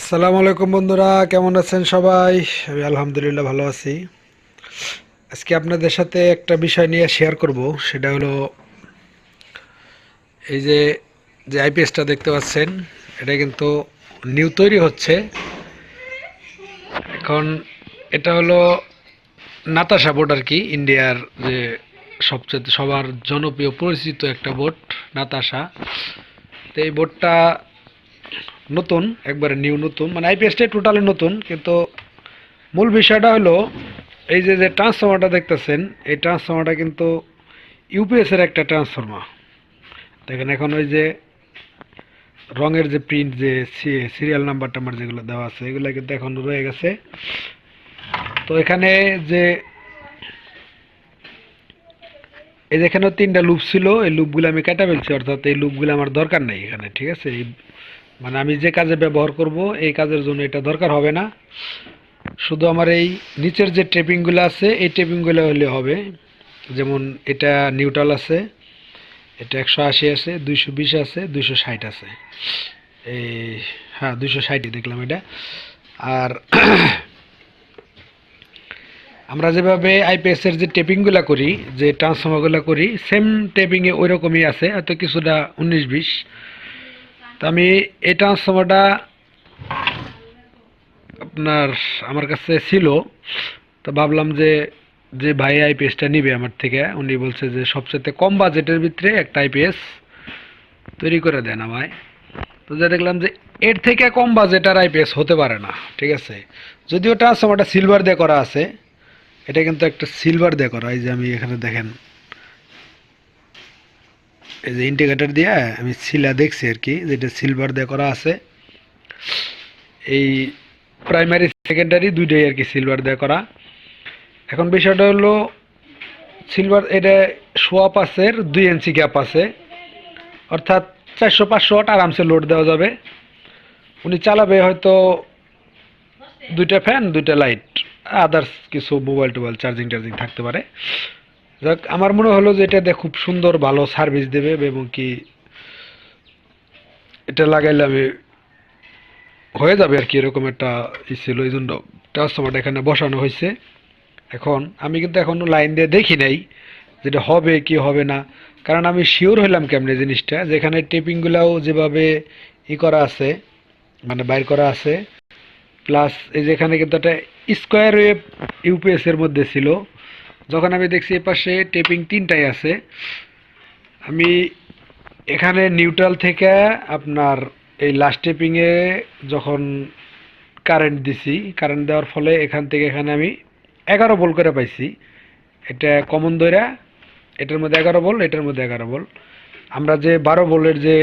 আসসালামু আলাইকুম বন্ধুরা, কেমন আছেন সবাই? আমি আলহামদুলিল্লাহ ভালো আছি। আজকে আপনাদের সাথে একটা বিষয় নিয়ে শেয়ার করব। সেটা হলো এই যে যে আইপিএসটা দেখতে পাচ্ছেন, এটা কিন্তু নিউ তৈরি হচ্ছে এখন। এটা হলো নাতাশা বোর্ড আর কি, ইন্ডিয়ার যে সবচেয়ে সবার জনপ্রিয় পরিচিত একটা বোর্ড, নাতাশা। তো এই বোর্ডটা নতুন, একবারে নিউ নতুন, মানে আইপিএসটাই টোটালি নতুন। কিন্তু মূল বিষয়টা হলো এই যে যে ট্রান্সফর্মারটা দেখতেছেন, এই ট্রান্সফর্মারটা কিন্তু ইউপিএস এর একটা ট্রান্সফর্মার। দেখেন এখন ওই যে রঙের যে প্রিন্ট, যে সিরিয়াল নাম্বার টাম্বার যেগুলো দেওয়া আছে, এগুলো কিন্তু এখন রয়ে গেছে। তো এখানে যে এই যেখানে তিনটা লুপ ছিল, এই লুপগুলো আমি কেটে ফেলছি, অর্থাৎ এই লুপগুলো আমার দরকার নেই এখানে, ঠিক আছে? মানে আমি যে কাজে ব্যবহার করব এই কাজের জন্য এটা দরকার হবে না। শুধু আমার এই নিচের যে টেপিংগুলো আছে, এই টেপিংগুলো হলে হবে। যেমন এটা নিউট্রাল আছে, এটা 180 আছে, 220 আছে, 260 আছে। এই, হ্যাঁ, 260ই দেখলাম এটা। আর আমরা যেভাবে আইপিএস এর যে টেপিংগুলো করি, যে ট্রান্সফর্মারগুলো করি, সেম টেপিংয়ে ওই রকমই আছে, হয়তো কিছুটা 19-20। তো আমি এই ট্রান্সফর্মারটা আপনার আমার কাছে ছিল, তো ভাবলাম যে যে ভাই আইপিএসটা নিবে আমার থেকে, উনি বলছে যে সবচেয়ে কম বাজেটের ভিতরে একটা আইপিএস তৈরি করে দেন আমায়। তো যা দেখলাম যে এর থেকে কম বাজেটের আইপিএস হতে পারে না, ঠিক আছে? যদিও ট্রান্সফর্মারটা সিলভার দিয়ে করা আছে, এটা কিন্তু একটা সিলভার দিয়ে করা। এই যে আমি এখানে দেখেন, এই যে ইন্ডিকেটর দিয়ে আমি সিলা দেখছি আর কি, যেটা সিলভার দিয়ে করা আছে। এই প্রাইমারি সেকেন্ডারি দুইটাই আর কি সিলভার দিয়ে করা। এখন বিষয়টা হলো সিলভার, এটা সোয়াপ আছে, 2 ইঞ্চি গ্যাপ আছে, অর্থাৎ 400-500 ওয়াট আরামসে লোড দেওয়া যাবে। উনি চালাবে হয়তো দুইটা ফ্যান, দুইটা লাইট, আদার্স কিছু মোবাইল টোবাইল চার্জিং টার্জিং থাকতে পারে। যাক, আমার মনে হলো যে এটা খুব সুন্দর ভালো সার্ভিস দেবে, এবং কি এটা লাগাইলে আমি হয়ে যাবে আর কি, এরকম একটা ছিল। এই জন্য ট্রান্সফর্মারটা এখানে বসানো হয়েছে। এখন আমি কিন্তু এখনো লাইন দিয়ে দেখি নাই যেটা হবে কি হবে না, কারণ আমি শিওর হইলাম কেমনে জিনিসটা, যেখানে টেপিংগুলাও যেভাবে করা আছে, মানে বাইর করা আছে, প্লাস এই যেখানে কিন্তু একটা স্কোয়ার ওয়েভ ইউপিএস এর মধ্যে ছিল। যখন আমি দেখছি এ পাশে টেপিং তিনটাই আছে, আমি এখানে নিউট্রাল থেকে আপনার এই লাস্ট টেপিংয়ে যখন কারেন্ট দিছি, কারেন্ট দেওয়ার ফলে এখান থেকে এখানে আমি 11 ভোল্ট করে পাইছি। এটা কমন দইরা, এটার মধ্যে 11 ভোল্ট, এটার মধ্যে 11 ভোল্ট। আমরা যে 12 ভোল্টের যে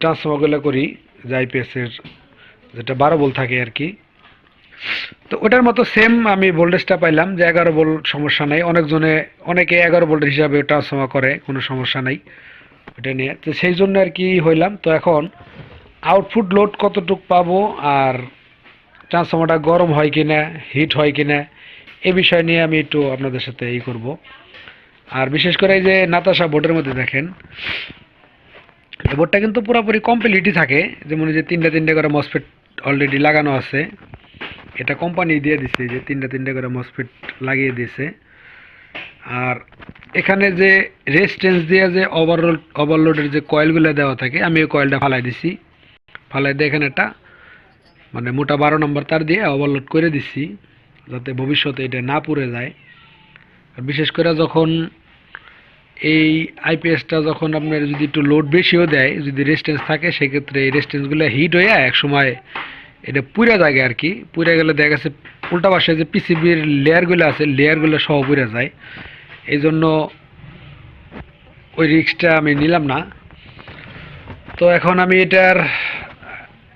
ট্রান্সফর্মারগুলো করি, যে আইপিএস এর যেটা 12 ভোল্ট থাকে আর কি, তো ওটার মতো সেম আমি ভোল্টেজটা পাইলাম, যে 11 ভোল্ট সমস্যা নাই। অনেকে 11 ভোল্টের হিসাবে ট্রান্সফর্মার করে, কোনো সমস্যা নাই ওটা নিয়ে। তো সেই জন্য আর কি হইলাম। তো এখন আউটপুট লোড কতটুক পাবো, আর ট্রান্সফর্মারটা গরম হয় কিনা, হিট হয় কিনা, এ বিষয় নিয়ে আমি একটু আপনাদের সাথে করব। আর বিশেষ করে এই যে নাতাশা বোর্ডের মধ্যে দেখেন, এই বোর্ডটা কিন্তু পুরোপুরি কমপ্লিটই থাকে। যেমন এই যে তিনটা তিনটা করে মসফেট অলরেডি লাগানো আছে, এটা কোম্পানি দিয়ে দিছে, যে তিনটা তিনটা করে মসফেট লাগিয়ে দিয়েছে। আর এখানে যে রেজিস্ট্যান্স দিয়ে যে ওভারলোডের যে কয়েলগুলো দেওয়া থাকে, আমি ওই কয়েলটা ফালাই দিছি। ফালাই দিয়ে এখানে একটা মানে মোটা 12 নম্বর তার দিয়ে ওভারলোড করে দিছি, যাতে ভবিষ্যতে এটা না পুড়ে যায়। আর বিশেষ করে যখন এই আইপিএসটা যখন আপনার যদি একটু লোড বেশিও দেয়, যদি রেজিস্ট্যান্স থাকে, সেক্ষেত্রে এই রেজিস্ট্যান্সগুলো হিট হয়ে এক সময় এটা পুড়ে যায় আর কি। পুড়ে গেলে দেখা গেছে উল্টা পাশে যে পিসিবির লেয়ারগুলো আছে, লেয়ারগুলো সহ পুড়ে যায়। এই জন্য ওই রিস্কটা আমি নিলাম না। তো এখন আমি এটার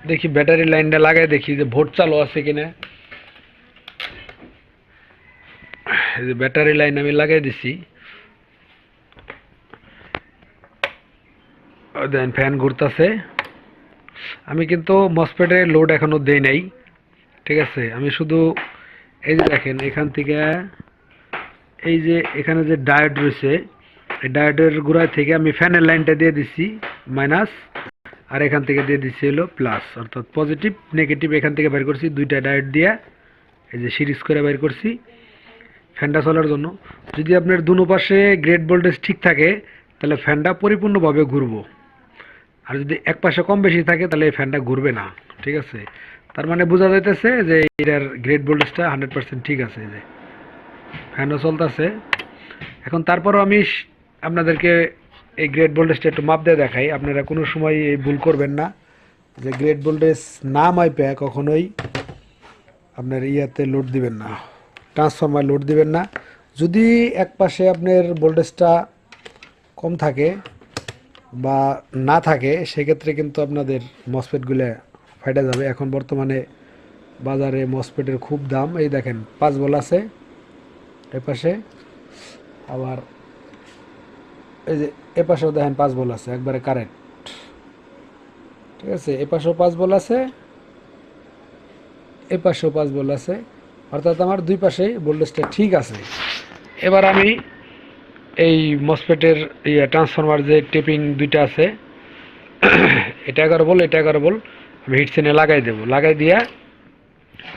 দেখি ব্যাটারি লাইনটা লাগাই, দেখি যে ভোল্ট চালু আছে কিনা। এই যে ব্যাটারি লাইন আমি লাগাই দিছি, দেন ফ্যান ঘুরতেছে। আমি কিন্তু মসফেটের লোড এখনো দেই নাই, ঠিক আছে? আমি শুধু এই যে দেখেন এখান থেকে, এই যে এখানে যে ডায়োড রয়েছে, এই ডায়োডের গোড়া থেকে আমি ফ্যানের লাইনটা দিয়ে দিছি মাইনাস, আর এখান থেকে দিয়ে দিচ্ছি হলো প্লাস, অর্থাৎ পজিটিভ নেগেটিভ এখান থেকে বের করছি দুইটা ডায়োড দিয়ে, এই যে সিরিজ করে বের করছি ফ্যানটা চলার জন্য। যদি আপনার দুনো পাশে গ্রেড ভোল্টেজ ঠিক থাকে তাহলে ফ্যানটা পরিপূর্ণভাবে ঘুরবো, আর যদি এক পাশে কম বেশি থাকে তাহলে এই ফ্যানটা ঘুরবে না। ঠিক আছে, তার মানে বোঝা যাইতেছে যে এটার গ্রেড ভোল্টেজটা 100% ঠিক আছে, যে ফ্যানও চলতেছে। এখন তারপরও আমি আপনাদেরকে এই গ্রেড ভোল্টেজটা একটু মাপ দিয়ে দেখাই, আপনারা কোনো সময় এই ভুল করবেন না যে গ্রেড ভোল্টেজ না মাইপে কখনোই আপনার ইয়াতে লোড দিবেন না, ট্রান্সফরমার লোড দিবেন না। যদি এক পাশে আপনার ভোল্টেজটা কম থাকে বা না থাকে সেক্ষেত্রে কিন্তু আপনাদের মসফেটগুলো ফাইটা যাবে। এখন বর্তমানে বাজারে মসফেটের খুব দাম, এই দেখেন 5 ভোল্ট আছে এ পাশে, আবার এই যে এ পাশেও দেখেন 5 ভোল্ট আছে একবারে কারেন্ট। ঠিক আছে, এ পাশেও 5 ভোল্ট আছে, এ পাশেও 5 ভোল্ট আছে, অর্থাৎ আমার দুই পাশেই ভোল্টেজটা ঠিক আছে। এবার আমি এই মসফেটের ট্রান্সফরমার যে টেপিং দুইটা আছে এটা 11 ভোল্ট এটা 11 ভোল্ট আমি হিটসিনে লাগাই দেবো, লাগাই দিয়া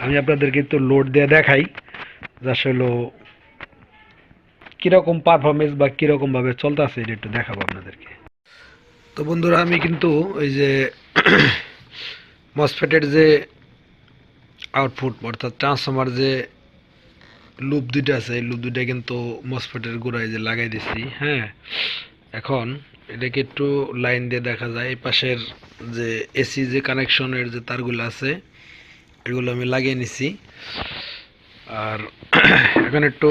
আমি আপনাদেরকে একটু লোড দিয়ে দেখাই যে আসলে কীরকম পারফরমেন্স বা কীরকমভাবে চলতেছে এটা একটু দেখাবো আপনাদেরকে। তো বন্ধুরা আমি কিন্তু ওই যে মসফেটের যে আউটপুট অর্থাৎ ট্রান্সফরমার যে লুপ দুইটা আছে এই লুপ দুইটা কিন্তু মসফেটের গোড়ায় যে লাগাই দিছি। হ্যাঁ, এখন এটাকে একটু লাইন দিয়ে দেখা যায়, এই পাশের যে এসি যে কানেকশনের যে তারগুলো আছে এগুলো আমি লাগিয়ে নিছি। আর এখন একটু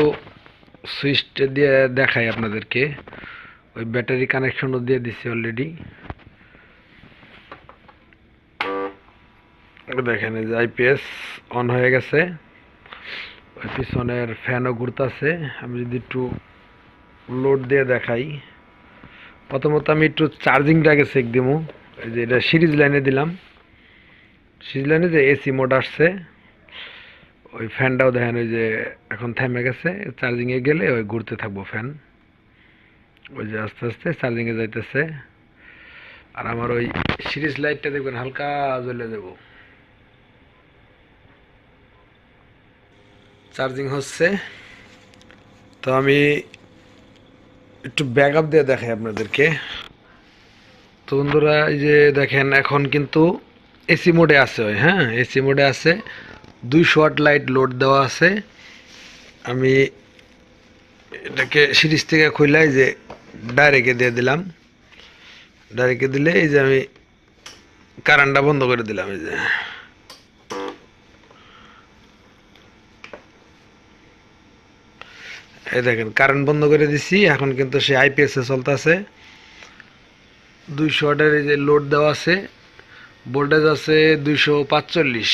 সুইচটা দিয়ে দেখাই আপনাদেরকে, ওই ব্যাটারি কানেকশনও দিয়ে দিছি অলরেডি। দেখেন এই যে আইপিএস অন হয়ে গেছে, ওই পিছনের ফ্যানও ঘুরতেছে। আমি যদি একটু লোড দিয়ে দেখাই, প্রথমত আমি একটু চার্জিংটাকে চেক দিব। এই যে এটা সিরিজ লাইনে দিলাম, সিরিজ লাইনে যে এসি মোড আসছে, ওই ফ্যানটাও দেখেন ওই যে এখন থেমে গেছে, চার্জিংয়ে গেলে ওই ঘুরতে থাকবো ফ্যান, ওই যে আস্তে আস্তে চার্জিংয়ে যাইতেছে। আর আমার ওই সিরিজ লাইটটা দেখবেন হালকা জ্বলে যাব, চার্জিং হচ্ছে। তো আমি একটু ব্যাক আপ দিয়ে দেখাই আপনাদেরকে। তো বন্ধুরা এই যে দেখেন এখন কিন্তু এসি মোডে আছে, ওই হ্যাঁ এসি মোডে আছে, 200 ওয়াট লাইট লোড দেওয়া আছে। আমি এটাকে সিরিজ থেকে খুললাই যে ডাইরেক্টে দিয়ে দিলাম, ডাইরেক্টে দিলে এই যে আমি কারেন্টটা বন্ধ করে দিলাম। এই যে এই দেখেন কারেন্ট বন্ধ করে দিছি, এখন কিন্তু সে আইপিএসে চলতেছে। 200 ওয়াটের এই যে লোড দেওয়া আছে, ভোল্টেজ আছে 245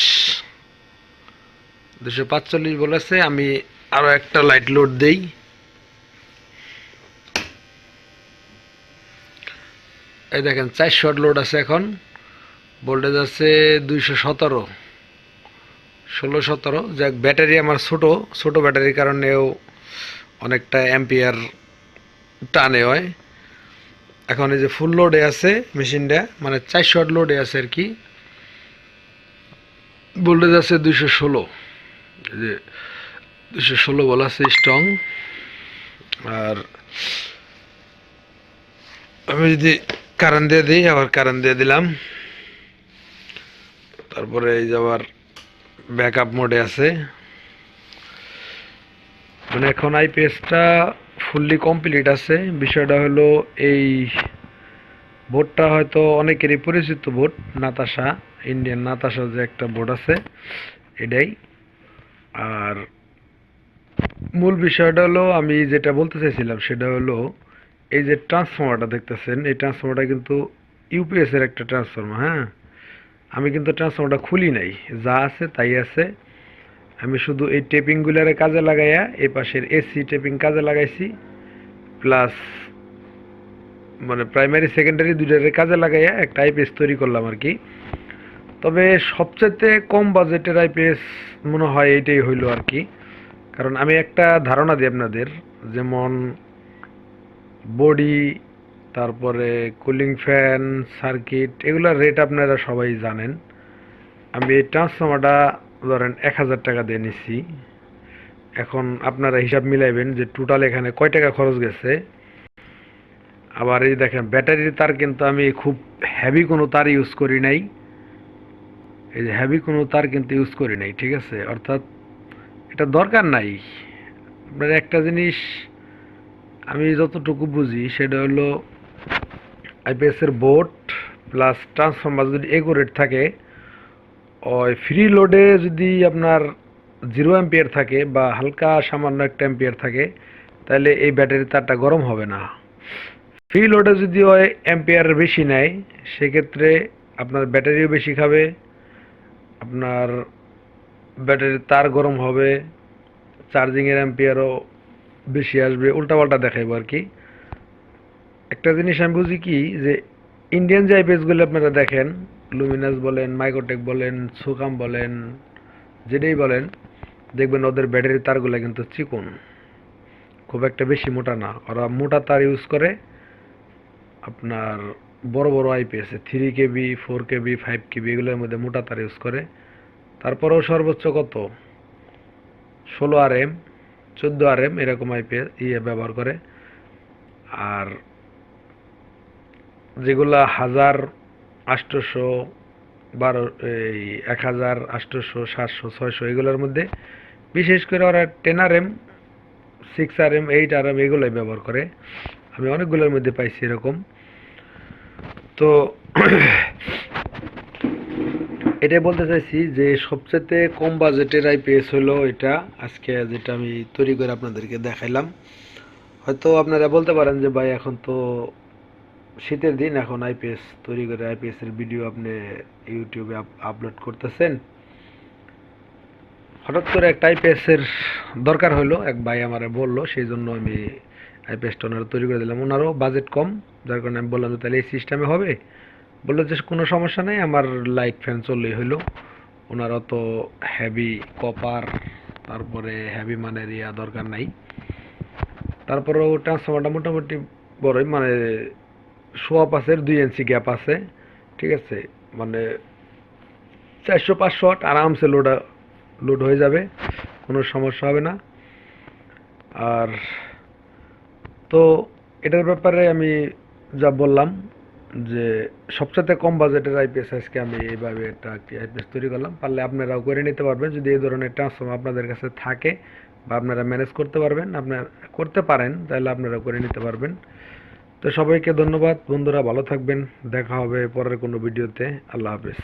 বলেছে। আমি আরো একটা লাইট লোড দেই, এই দেখেন 400 ওয়াট লোড আছে, এখন ভোল্টেজ আছে 217 16-17। যাক ব্যাটারি আমার ছোট ব্যাটারির কারণেও অনেকটা অ্যাম্পিয়ার টানে হয়। এখন এই যে ফুল লোডে আছে মেশিনটা, মানে 400 ওয়াট লোডে আছে আর কি, ভোল্টেজ আছে 216, এই যে 216 বলা আছে স্ট্রং। আর আমি যদি কারেন্ট দিয়ে দিই, আবার কারেন্ট দিয়ে দিলাম, তারপরে এই যে আবার ব্যাকআপ মোডে আছে, মানে এখন আইপিএসটা ফুললি কমপ্লিট আছে। বিষয়টা হলো এই বোর্ডটা হয়তো অনেকেরই পরিচিত বোর্ড, নাতাশা, ইন্ডিয়ান নাতাশা যে একটা বোর্ড আছে এটাই। আর মূল বিষয়টা হলো আমি যেটা বলতে চাইছিলাম সেটা হলো এই যে ট্রান্সফর্মারটা দেখতেছেন, এই ট্রান্সফর্মারটা কিন্তু ইউপিএস এর একটা ট্রান্সফর্মার। হ্যাঁ, আমি কিন্তু ট্রান্সফর্মারটা খুলি নাই, যা আছে তাই আছে। আমি শুধু এই টেপিংগুলারে কাজে লাগাইয়া এই পাশের এসি টেপিং কাজে লাগাইছি, প্লাস মানে প্রাইমারি সেকেন্ডারি দুইটারে কাজে লাগাইয়া একটা আইপিএস তৈরি করলাম আর কি। তবে সবচেয়ে কম বাজেটের আইপিএস মনে হয় এইটাই হইলো আর কি। কারণ আমি একটা ধারণা দিই আপনাদের, যেমন বডি তারপরে কুলিং ফ্যান, সার্কিট, এগুলোর রেট আপনারা সবাই জানেন। আমি এই ট্রান্সফর্মারটা ধরেন 1000 টাকা দিয়ে নিচ্ছি। এখন আপনারা হিসাব মিলাইবেন যে টোটাল এখানে কয় টাকা খরচ গেছে। আবার এই দেখেন ব্যাটারির তার কিন্তু আমি খুব হেভি কোনো তার ইউজ করি নাই। এই যে হেভি কোনো তার কিন্তু ইউজ করি নাই, ঠিক আছে? অর্থাৎ এটা দরকার নাই। আপনার একটা জিনিস আমি যতটুকু বুঝি সেটা হলো আইপিএস এর বোর্ড প্লাস ট্রান্সফর্মার যদি একুরেট থাকে, ওই ফ্রি লোডে যদি আপনার 0 অ্যাম্পিয়ার থাকে বা হালকা সামান্য একটা অ্যাম্পিয়ার থাকে, তাহলে এই ব্যাটারির তারটা গরম হবে না। ফ্রি লোডে যদি ওই অ্যাম্পিয়ার বেশি নেয়, সেক্ষেত্রে আপনার ব্যাটারিও বেশি খাবে, আপনার ব্যাটারির তার গরম হবে, চার্জিংয়ের অ্যাম্পিয়ারও বেশি আসবে, উল্টাপাল্টা দেখাইব আর কি। একটা জিনিস আমি বুঝি কি, যে ইন্ডিয়ান যে আইপিএসগুলো আপনারা দেখেন, লুমিনাস বলেন, মাইক্রোটেক বলেন, সুকাম বলেন, যেটাই বলেন, দেখবেন ওদের ব্যাটারির তারগুলো কিন্তু চিকন, খুব একটা বেশি মোটা না। ওরা মোটা তার ইউজ করে আপনার বড় বড় আইপিএস 3 KB, 4 KB, 5 KB এগুলোর মধ্যে মোটা তার ইউজ করে। তারপরেও সর্বোচ্চ কত 16 RM, 14 RM এরকম আইপিএস ব্যবহার করে। আর যেগুলা 1000, 800, 12, এই 1000, 800, 700, 600 এগুলোর মধ্যে বিশেষ করে ওরা 10 RM, 6 RM, 8 RM এগুলোই ব্যবহার করে। আমি অনেকগুলোর মধ্যে পাইছি এরকম। তো এটাই বলতে চাইছি যে সবচেয়ে কম বাজেটের আইপিএস হলো এটা, আজকে যেটা আমি তৈরি করে আপনাদেরকে দেখাইলাম। হয়তো আপনারা বলতে পারেন যে ভাই এখন তো শীতের দিন, এখন আইপিএস তৈরি করে আইপিএস এর ভিডিও আপনি ইউটিউবে আপলোড করতেছেন। হঠাৎ করে একটা আইপিএস এর দরকার হলো, এক ভাই আমারে বললো, সেই জন্য আমি আইপিএসটা ওনারা তৈরি করে দিলাম। ওনারও বাজেট কম, যার কারণে আমি বললাম যে তাহলে এই সিস্টেমে হবে। বললো যে কোনো সমস্যা নেই, আমার লাইট ফ্যান চললেই হলো। ওনার অত হেভি কপার, তারপরে হেভি মানের দরকার নাই। তারপরেও ট্রান্সফর্মারটা মোটামুটি বড়ই, মানে সোয়াপ আছে, 2 ইঞ্চি গ্যাপ আছে, ঠিক আছে? মানে 400-500 ওয়াট আরামসে লোড হয়ে যাবে, কোনো সমস্যা হবে না। আর তো এটার ব্যাপারে আমি যা বললাম, যে সবচেয়ে কম বাজেটের আইপিএস আজকে আমি এইভাবে একটা আইপিএস তৈরি করলাম। পারলে আপনারাও করে নিতে পারবেন যদি এই ধরনের ট্রান্সফর্মার আপনাদের কাছে থাকে বা আপনারা ম্যানেজ করতে পারবেন, আপনারা করতে পারেন, তাহলে আপনারা করে নিতে পারবেন। তো সবাইকে ধন্যবাদ বন্ধুরা, ভালো থাকবেন, দেখা হবে পরের কোনো ভিডিওতে। আল্লাহ হাফেজ।